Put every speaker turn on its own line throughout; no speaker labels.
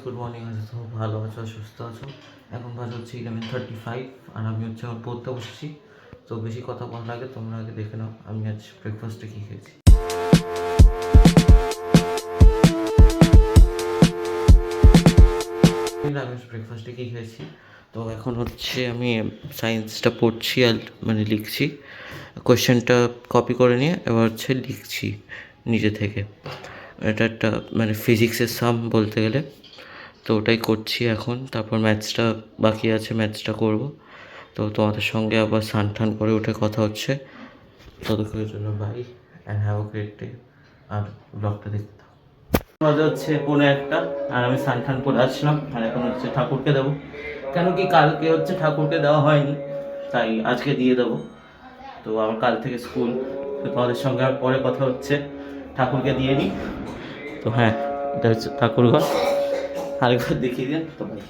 Good morning. আছো তো ভালো আছো, সুস্থ আছো? এখন বাজে হচ্ছে 11:35 আর আমি হচ্ছে আমার পড়তে বসেছি। তো বেশি কথা বলার আগে তোমরা আগে দেখে নাও আমি আজ ব্রেকফাস্টে কী খেয়েছি। আমি ব্রেকফাস্টে কী খেয়েছি, তো এখন হচ্ছে আমি সায়েন্সটা পড়ছি আর মানে লিখছি, কোয়েশ্চেনটা কপি করে নিয়ে এবার হচ্ছে লিখছি নিজে থেকে। এটা একটা মানে ফিজিক্সের সাম বলতে গেলে, তো ওটাই করছি এখন। তারপর ম্যাথসটা বাকি আছে, ম্যাথসটা করব। তো তোমাদের সঙ্গে আবার স্নান টান করে উঠে কথা হচ্ছে। ততক্ষণের জন্য bye and have a great day. আর ব্লগটা দেখতে থাকো। বাজে হচ্ছে 1:45 আর আমি স্নান টান করে আসলাম আর এখন হচ্ছে ঠাকুরকে দেবো। কেন কি কালকে হচ্ছে ঠাকুরকে দেওয়া হয়নি, তাই আজকে দিয়ে দেবো। তো আমার কাল থেকে স্কুল, তো তোমাদের সঙ্গে আর পরে কথা হচ্ছে। ঠাকুরকে দিয়ে নিই। তো হ্যাঁ, এটা হচ্ছে ঠাকুর ঘর, আরেকবার দেখিয়ে দিন তো ভাই।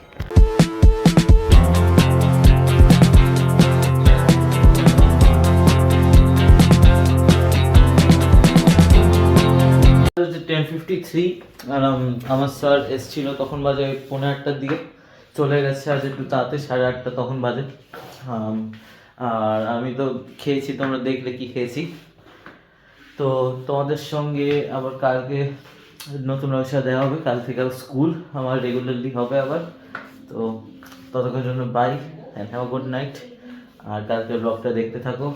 হচ্ছে 10:53 আর আমার স্যার এসেছিল তখন বাজে 1:45টার দিকে, চলে গেছে আজ একটু তাড়াতাড়ি, 8:30 তখন বাজে। আর আমি তো খেয়েছি, তোমরা দেখলে কি খেয়েছি। তো তোমাদের সঙ্গে আবার কালকে নতুন ব্যবসা দেওয়া হবে, কাল থেকে স্কুল আমার রেগুলারলি হবে আবার। তো ততক্ষণের জন্য bye and have a good night. আর কালকে ব্লগটা দেখতে থাকো।